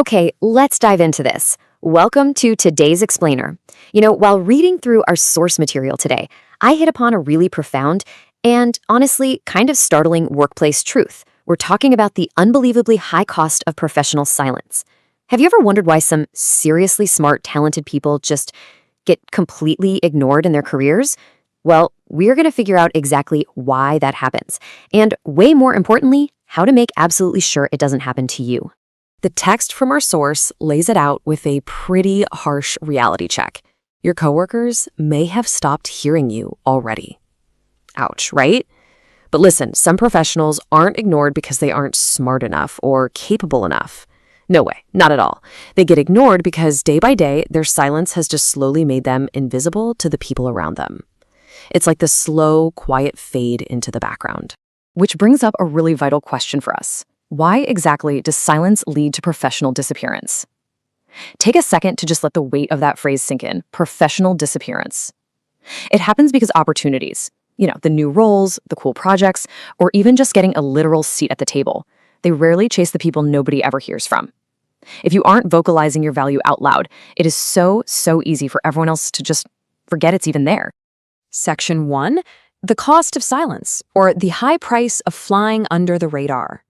Okay, let's dive into this. Welcome to today's explainer. While reading through our source material today, I hit upon a really profound and honestly kind of startling workplace truth. We're talking about the unbelievably high cost of professional silence. Have you ever wondered why some seriously smart, talented people just get completely ignored in their careers? Well, we're going to figure out exactly why that happens, and way more importantly, how to make absolutely sure it doesn't happen to you. The text from our source lays it out with a pretty harsh reality check. Your coworkers may have stopped hearing you already. Ouch, right? But listen, some professionals aren't ignored because they aren't smart enough or capable enough. No way, not at all. They get ignored because day by day, their silence has just slowly made them invisible to the people around them. It's like the slow, quiet fade into the background. Which brings up a really vital question for us. Why exactly does silence lead to professional disappearance? Take a second to just let the weight of that phrase sink in. Professional disappearance. It happens because opportunities, the new roles, the cool projects, or even just getting a literal seat at the table, they rarely chase the people nobody ever hears from. If you aren't vocalizing your value out loud, it is so easy for everyone else to just forget it's even there. Section 1, the cost of silence, or the high price of flying under the radar.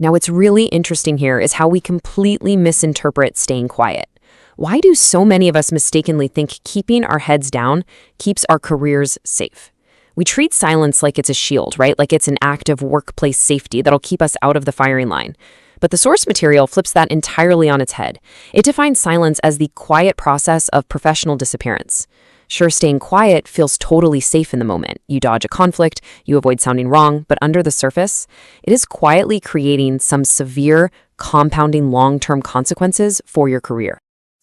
Now, what's really interesting here is how we completely misinterpret staying quiet. Why do so many of us mistakenly think keeping our heads down keeps our careers safe? We treat silence like it's a shield, right? Like it's an act of workplace safety that'll keep us out of the firing line. But the source material flips that entirely on its head. It defines silence as the quiet process of professional disappearance. Sure, staying quiet feels totally safe in the moment. You dodge a conflict, you avoid sounding wrong, but under the surface, it is quietly creating some severe, compounding long-term consequences for your career.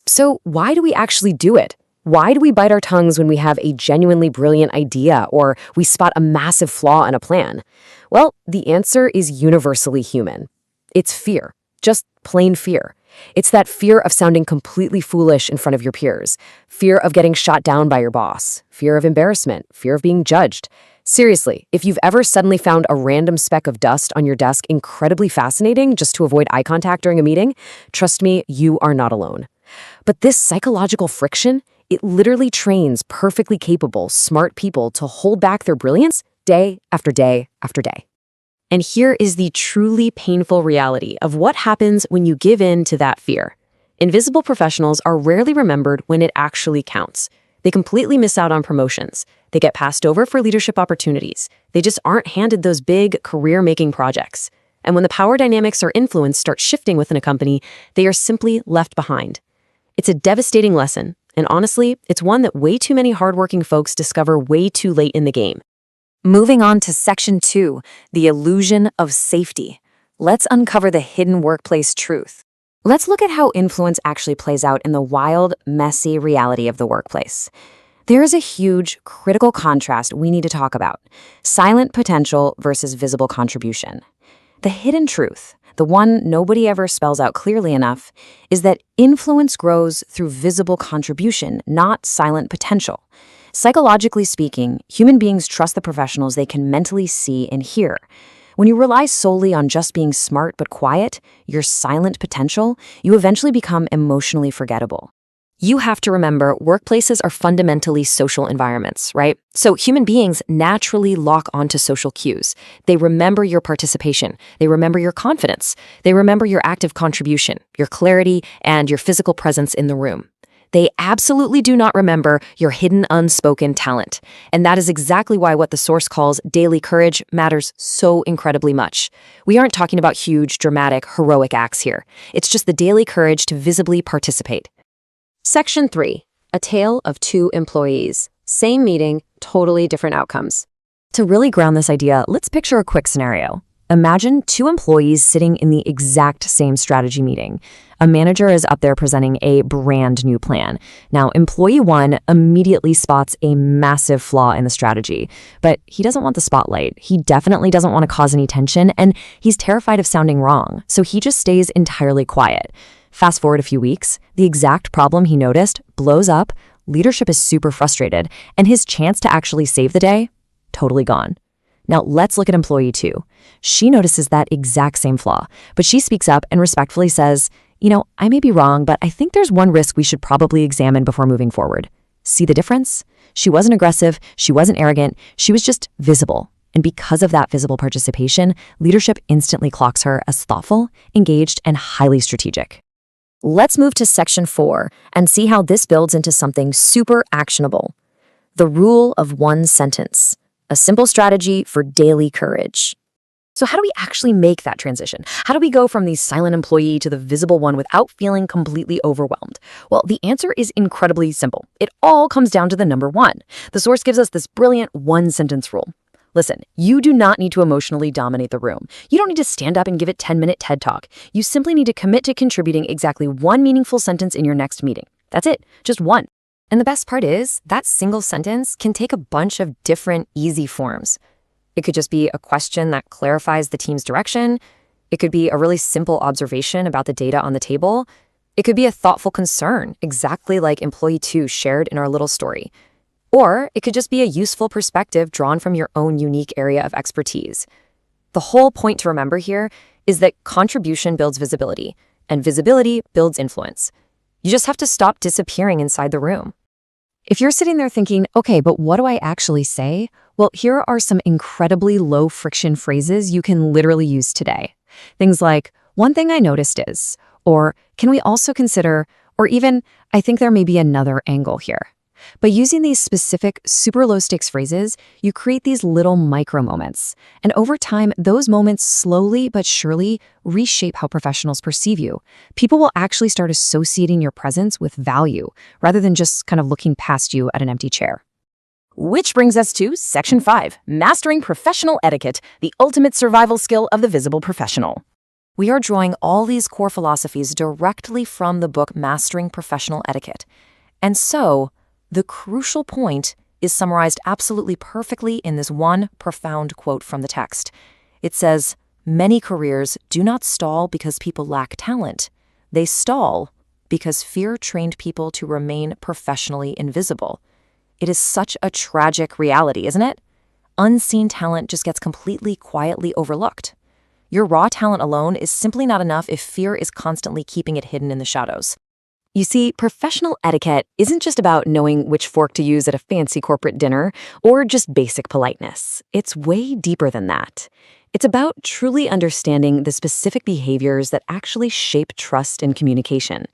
So why do we actually do it? Why do we bite our tongues when we have a genuinely brilliant idea or we spot a massive flaw in a plan? Well, the answer is universally human. It's fear, just plain fear. It's that fear of sounding completely foolish in front of your peers, fear of getting shot down by your boss, fear of embarrassment, fear of being judged. Seriously, if you've ever suddenly found a random speck of dust on your desk incredibly fascinating just to avoid eye contact during a meeting, trust me, you are not alone. But this psychological friction, it literally trains perfectly capable, smart people to hold back their brilliance day after day after day. And here is the truly painful reality of what happens when you give in to that fear. Invisible professionals are rarely remembered when it actually counts. They completely miss out on promotions. They get passed over for leadership opportunities. They just aren't handed those big career-making projects. And when the power dynamics or influence start shifting within a company, they are simply left behind. It's a devastating lesson, and honestly, it's one that way too many hardworking folks discover way too late in the game. Moving on to Section 2, the illusion of safety. Let's uncover the hidden workplace truth. Let's look at how influence actually plays out in the wild, messy reality of the workplace. There is a huge, critical contrast we need to talk about: silent potential versus visible contribution. The hidden truth, the one nobody ever spells out clearly enough, is that influence grows through visible contribution, not silent potential. Psychologically speaking, human beings trust the professionals they can mentally see and hear. When you rely solely on just being smart but quiet, your silent potential, you eventually become emotionally forgettable. You have to remember, workplaces are fundamentally social environments, right? So human beings naturally lock onto social cues. They remember your participation. They remember your confidence. They remember your active contribution, your clarity, and your physical presence in the room. They absolutely do not remember your hidden, unspoken talent. And that is exactly why what the source calls daily courage matters so incredibly much. We aren't talking about huge, dramatic, heroic acts here. It's just the daily courage to visibly participate. Section 3, a tale of two employees. Same meeting, totally different outcomes. To really ground this idea, let's picture a quick scenario. Imagine two employees sitting in the exact same strategy meeting. A manager is up there presenting a brand new plan. Now, employee 1 immediately spots a massive flaw in the strategy, but he doesn't want the spotlight. He definitely doesn't want to cause any tension, and he's terrified of sounding wrong, so he just stays entirely quiet. Fast forward a few weeks, the exact problem he noticed blows up, leadership is super frustrated, and his chance to actually save the day, totally gone. Now, let's look at employee 2. She notices that exact same flaw, but she speaks up and respectfully says, I may be wrong, but I think there's one risk we should probably examine before moving forward. See the difference? She wasn't aggressive, she wasn't arrogant, she was just visible. And because of that visible participation, leadership instantly clocks her as thoughtful, engaged, and highly strategic. Let's move to section 4 and see how this builds into something super actionable. The rule of one sentence, a simple strategy for daily courage. So how do we actually make that transition? How do we go from the silent employee to the visible one without feeling completely overwhelmed? Well, the answer is incredibly simple. It all comes down to the number 1. The source gives us this brilliant one-sentence rule. Listen, you do not need to emotionally dominate the room. You don't need to stand up and give it 10-minute TED Talk. You simply need to commit to contributing exactly one meaningful sentence in your next meeting. That's it, just one. And the best part is, that single sentence can take a bunch of different, easy forms. It could just be a question that clarifies the team's direction. It could be a really simple observation about the data on the table. It could be a thoughtful concern, exactly like employee 2 shared in our little story. Or it could just be a useful perspective drawn from your own unique area of expertise. The whole point to remember here is that contribution builds visibility, and visibility builds influence. You just have to stop disappearing inside the room. If you're sitting there thinking, okay, but what do I actually say? Well, here are some incredibly low-friction phrases you can literally use today. Things like, one thing I noticed is, or can we also consider, or even, I think there may be another angle here. By using these specific, super low-stakes phrases, you create these little micro-moments. And over time, those moments slowly but surely reshape how professionals perceive you. People will actually start associating your presence with value, rather than just kind of looking past you at an empty chair. Which brings us to section 5, mastering professional etiquette, the ultimate survival skill of the visible professional. We are drawing all these core philosophies directly from the book Mastering Professional Etiquette. And so, the crucial point is summarized absolutely perfectly in this one profound quote from the text. It says, "Many careers do not stall because people lack talent. They stall because fear trained people to remain professionally invisible." It is such a tragic reality, isn't it? Unseen talent just gets completely quietly overlooked. Your raw talent alone is simply not enough if fear is constantly keeping it hidden in the shadows. You see, professional etiquette isn't just about knowing which fork to use at a fancy corporate dinner or just basic politeness. It's way deeper than that. It's about truly understanding the specific behaviors that actually shape trust and communication.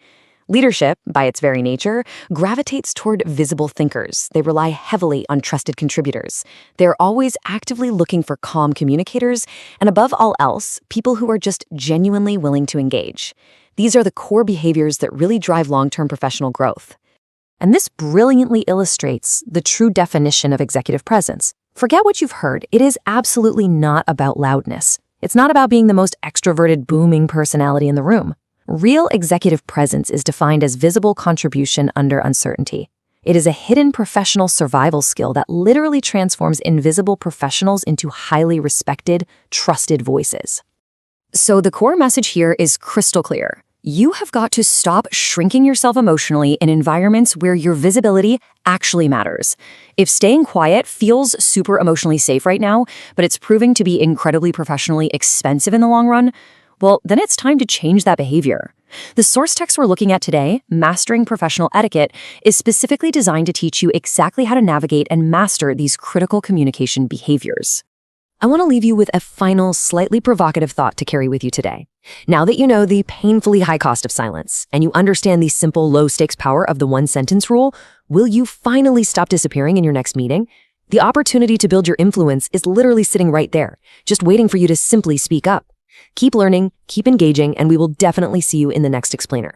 Leadership, by its very nature, gravitates toward visible thinkers. They rely heavily on trusted contributors. They're always actively looking for calm communicators, and above all else, people who are just genuinely willing to engage. These are the core behaviors that really drive long-term professional growth. And this brilliantly illustrates the true definition of executive presence. Forget what you've heard. It is absolutely not about loudness. It's not about being the most extroverted, booming personality in the room. Real executive presence is defined as visible contribution under uncertainty. It is a hidden professional survival skill that literally transforms invisible professionals into highly respected, trusted voices. So the core message here is crystal clear. You have got to stop shrinking yourself emotionally in environments where your visibility actually matters. If staying quiet feels super emotionally safe right now, but it's proving to be incredibly professionally expensive in the long run, well, then it's time to change that behavior. The source text we're looking at today, Mastering Professional Etiquette, is specifically designed to teach you exactly how to navigate and master these critical communication behaviors. I want to leave you with a final, slightly provocative thought to carry with you today. Now that you know the painfully high cost of silence, and you understand the simple, low-stakes power of the one-sentence rule, will you finally stop disappearing in your next meeting? The opportunity to build your influence is literally sitting right there, just waiting for you to simply speak up. Keep learning, keep engaging, and we will definitely see you in the next explainer.